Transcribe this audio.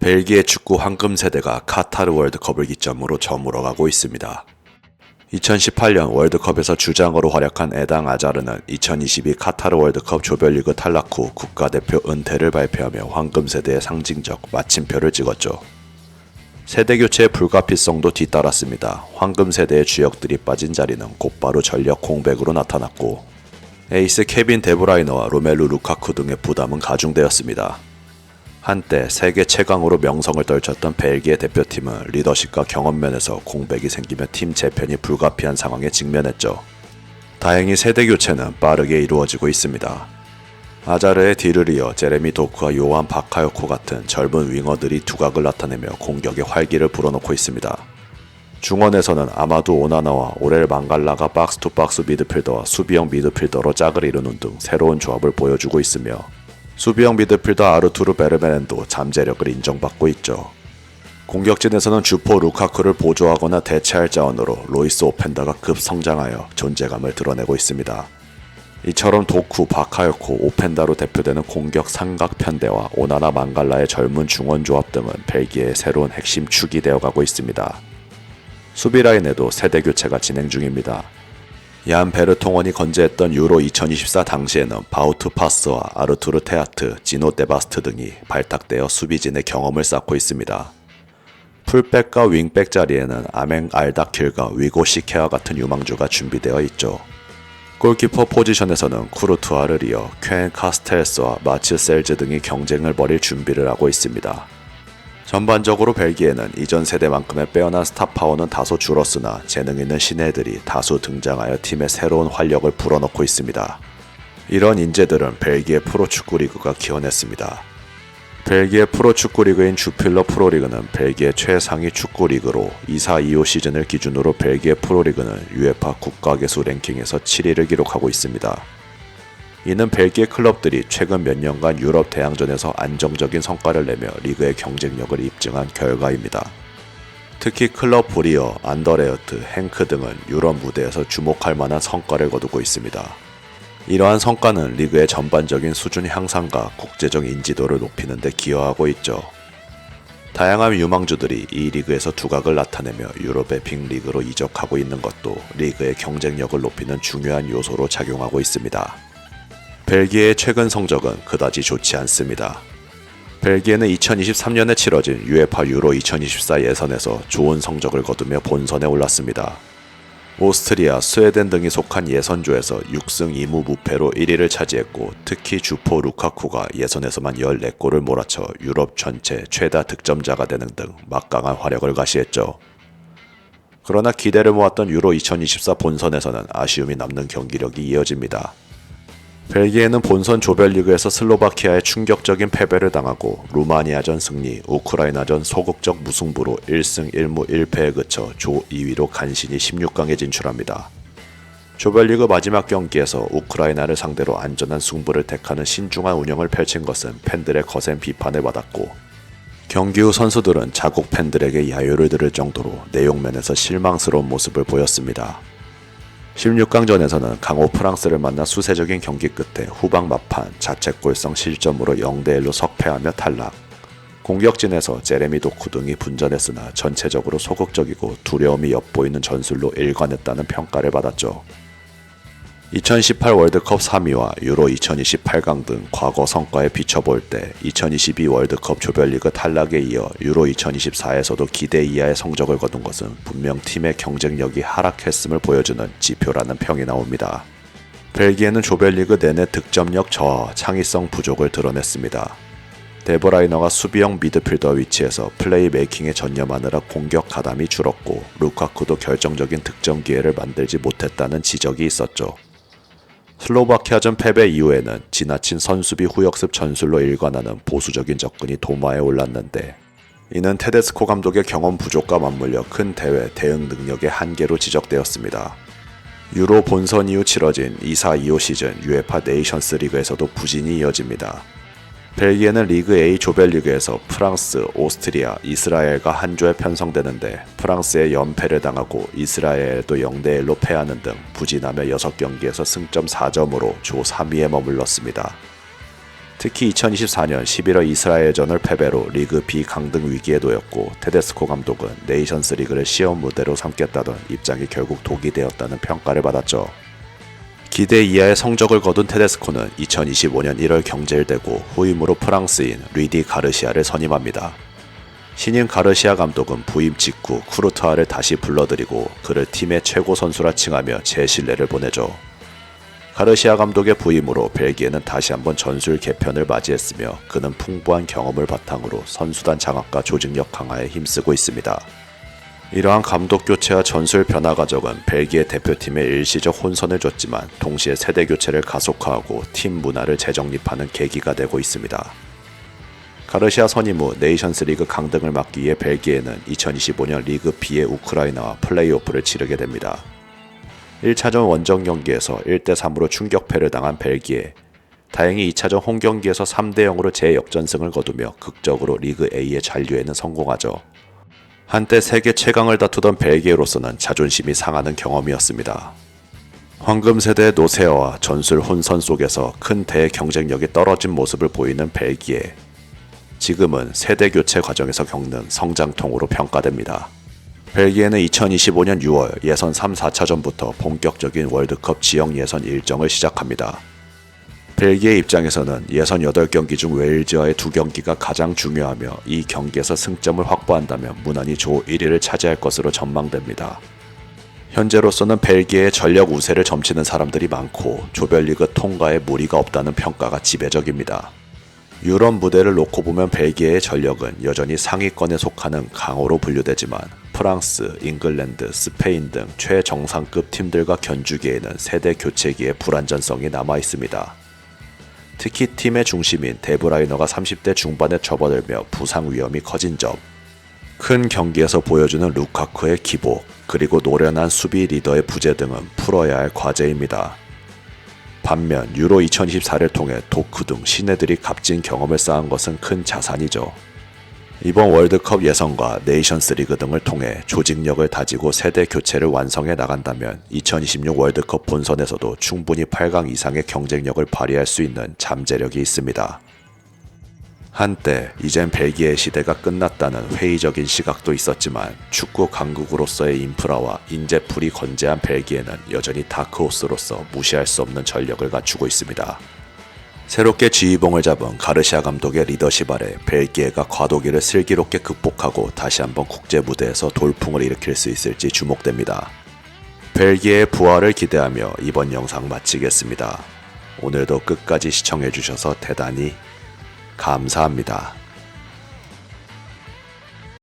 벨기에 축구 황금 세대가 카타르 월드컵을 기점으로 저물어가고 있습니다. 2018년 월드컵에서 주장으로 활약한 에당 아자르는 2022 카타르 월드컵 조별리그 탈락 후 국가대표 은퇴를 발표하며 황금 세대의 상징적 마침표를 찍었죠. 세대 교체의 불가피성도 뒤따랐습니다. 황금 세대의 주역들이 빠진 자리는 곧바로 전력 공백으로 나타났고 에이스 케빈 데브라이너와 로멜루 루카쿠 등의 부담은 가중되었습니다. 한때 세계 최강으로 명성을 떨쳤던 벨기에 대표팀은 리더십과 경험 면에서 공백이 생기며 팀 재편이 불가피한 상황에 직면했죠. 다행히 세대 교체는 빠르게 이루어지고 있습니다. 아자르의 뒤를 이어 제레미 도크와 요한 바카요코 같은 젊은 윙어들이 두각을 나타내며 공격의 활기를 불어넣고 있습니다. 중원에서는 아마두 오나나와 오렐 망갈라가 박스투박스 미드필더와 수비형 미드필더로 짝을 이루는 등 새로운 조합을 보여주고 있으며 수비형 미드필더 아르투르 베르베렌도 잠재력을 인정받고 있죠. 공격진에서는 주포 루카쿠를 보조하거나 대체할 자원으로 로이스 오펜다가 급성장하여 존재감을 드러내고 있습니다. 이처럼 도쿠, 바카요코, 오펜다로 대표되는 공격 삼각 편대와 오나나 망갈라의 젊은 중원 조합 등은 벨기에의 새로운 핵심 축이 되어가고 있습니다. 수비 라인에도 세대 교체가 진행 중입니다. 얀 베르통원이 건재했던 유로 2024 당시에는 바우트 파스와 아르투르 테아트, 지노 데바스트 등이 발탁되어 수비진의 경험을 쌓고 있습니다. 풀백과 윙백 자리에는 아맹 알다킬과 위고 시케와 같은 유망주가 준비되어 있죠. 골키퍼 포지션에서는 쿠르투아를 이어 쾨 카스텔스와 마츠 셀즈 등이 경쟁을 벌일 준비를 하고 있습니다. 전반적으로 벨기에는 이전 세대만큼의 빼어난 스타 파워는 다소 줄었으나 재능 있는 신예들이 다수 등장하여 팀의 새로운 활력을 불어넣고 있습니다. 이런 인재들은 벨기에 프로축구 리그가 기원했습니다. 벨기에 프로축구 리그인 주필러 프로리그는 벨기에 최상위 축구 리그로 24-25 시즌을 기준으로 벨기에 프로리그는 UEFA 국가계수 랭킹에서 7위를 기록하고 있습니다. 이는 벨기에 클럽들이 최근 몇 년간 유럽 대항전에서 안정적인 성과를 내며 리그의 경쟁력을 입증한 결과입니다. 특히 클럽 브리어, 안더레어트, 행크 등은 유럽 무대에서 주목할 만한 성과를 거두고 있습니다. 이러한 성과는 리그의 전반적인 수준 향상과 국제적 인지도를 높이는 데 기여하고 있죠. 다양한 유망주들이 이 리그에서 두각을 나타내며 유럽의 빅리그로 이적하고 있는 것도 리그의 경쟁력을 높이는 중요한 요소로 작용하고 있습니다. 벨기에의 최근 성적은 그다지 좋지 않습니다. 벨기에는 2023년에 치러진 UEFA 유로 2024 예선에서 좋은 성적을 거두며 본선에 올랐습니다. 오스트리아, 스웨덴 등이 속한 예선조에서 6승 2무 무패로 1위를 차지했고 특히 주포 루카쿠가 예선에서만 14골을 몰아쳐 유럽 전체 최다 득점자가 되는 등 막강한 활약을 가시했죠. 그러나 기대를 모았던 유로 2024 본선에서는 아쉬움이 남는 경기력이 이어집니다. 벨기에는 본선 조별리그에서 슬로바키아에 충격적인 패배를 당하고 루마니아전 승리, 우크라이나전 소극적 무승부로 1승 1무 1패에 그쳐 조 2위로 간신히 16강에 진출합니다. 조별리그 마지막 경기에서 우크라이나를 상대로 안전한 승부를 택하는 신중한 운영을 펼친 것은 팬들의 거센 비판을 받았고 경기 후 선수들은 자국 팬들에게 야유를 들을 정도로 내용면에서 실망스러운 모습을 보였습니다. 16강전에서는 강호 프랑스를 만나 수세적인 경기 끝에 후방 막판 자책골성 실점으로 0대1로 석패하며 탈락. 공격진에서 제레미 도쿠 등이 분전했으나 전체적으로 소극적이고 두려움이 엿보이는 전술로 일관했다는 평가를 받았죠. 2018 월드컵 3위와 유로 2028강 등 과거 성과에 비춰볼 때 2022 월드컵 조별리그 탈락에 이어 유로 2024에서도 기대 이하의 성적을 거둔 것은 분명 팀의 경쟁력이 하락했음을 보여주는 지표라는 평이 나옵니다. 벨기에는 조별리그 내내 득점력 저하, 창의성 부족을 드러냈습니다. 데브라이너가 수비형 미드필더 위치에서 플레이메이킹에 전념하느라 공격 가담이 줄었고 루카쿠도 결정적인 득점 기회를 만들지 못했다는 지적이 있었죠. 슬로바키아전 패배 이후에는 지나친 선수비 후역습 전술로 일관하는 보수적인 접근이 도마에 올랐는데 이는 테데스코 감독의 경험 부족과 맞물려 큰 대회 대응 능력의 한계로 지적되었습니다. 유로 본선 이후 치러진 24-25 시즌 UEFA 네이션스 리그에서도 부진이 이어집니다. 벨기에는 리그 A 조별리그에서 프랑스, 오스트리아, 이스라엘과 한 조에 편성되는데 프랑스에 연패를 당하고 이스라엘도 0대1로 패하는 등 부진하며 6경기에서 승점 4점으로 조 3위에 머물렀습니다. 특히 2024년 11월 이스라엘전을 패배로 리그 B 강등 위기에 놓였고 테데스코 감독은 네이션스 리그를 시험 무대로 삼겠다던 입장이 결국 독이 되었다는 평가를 받았죠. 기대 이하의 성적을 거둔 테데스코는 2025년 1월 경질되고 후임으로 프랑스인 리디 가르시아를 선임합니다. 신임 가르시아 감독은 부임 직후 쿠르트아를 다시 불러들이고 그를 팀의 최고 선수라 칭하며 재신뢰를 보내죠. 가르시아 감독의 부임으로 벨기에는 다시 한번 전술 개편을 맞이했으며 그는 풍부한 경험을 바탕으로 선수단 장악과 조직력 강화에 힘쓰고 있습니다. 이러한 감독 교체와 전술 변화 과정은 벨기에 대표팀에 일시적 혼선을 줬지만 동시에 세대 교체를 가속화하고 팀 문화를 재정립하는 계기가 되고 있습니다. 가르시아 선임 후 네이션스 리그 강등을 막기 위해 벨기에는 2025년 리그 B의 우크라이나와 플레이오프를 치르게 됩니다. 1차전 원정 경기에서 1대3으로 충격패를 당한 벨기에. 다행히 2차전 홈 경기에서 3대0으로 재역전승을 거두며 극적으로 리그 A의 잔류에는 성공하죠. 한때 세계 최강을 다투던 벨기에로서는 자존심이 상하는 경험이었습니다. 황금 세대의 노세어와 전술 혼선 속에서 큰 대의 경쟁력이 떨어진 모습을 보이는 벨기에. 지금은 세대 교체 과정에서 겪는 성장통으로 평가됩니다. 벨기에는 2025년 6월 예선 3, 4차전부터 본격적인 월드컵 지역 예선 일정을 시작합니다. 벨기에 입장에서는 예선 8경기 중 웨일즈와의 2경기가 가장 중요하며 이 경기에서 승점을 확보한다면 무난히 조 1위를 차지할 것으로 전망됩니다. 현재로서는 벨기에의 전력 우세를 점치는 사람들이 많고 조별리그 통과에 무리가 없다는 평가가 지배적입니다. 유럽 무대를 놓고 보면 벨기에의 전력은 여전히 상위권에 속하는 강호로 분류되지만 프랑스, 잉글랜드, 스페인 등 최정상급 팀들과 견주기에는 세대 교체기의 불안전성이 남아있습니다. 특히 팀의 중심인 데브라이너가 30대 중반에 접어들며 부상 위험이 커진 점, 큰 경기에서 보여주는 루카쿠의 기복, 그리고 노련한 수비 리더의 부재 등은 풀어야 할 과제입니다. 반면 유로 2024를 통해 도크 등 신예들이 값진 경험을 쌓은 것은 큰 자산이죠. 이번 월드컵 예선과 네이션스 리그 등을 통해 조직력을 다지고 세대 교체를 완성해 나간다면 2026 월드컵 본선에서도 충분히 8강 이상의 경쟁력을 발휘할 수 있는 잠재력이 있습니다. 한때 이젠 벨기에 시대가 끝났다는 회의적인 시각도 있었지만 축구 강국으로서의 인프라와 인재풀이 건재한 벨기에는 여전히 다크호스로서 무시할 수 없는 전력을 갖추고 있습니다. 새롭게 지휘봉을 잡은 가르시아 감독의 리더십 아래 벨기에가 과도기를 슬기롭게 극복하고 다시 한번 국제 무대에서 돌풍을 일으킬 수 있을지 주목됩니다. 벨기에의 부활을 기대하며 이번 영상 마치겠습니다. 오늘도 끝까지 시청해주셔서 대단히 감사합니다.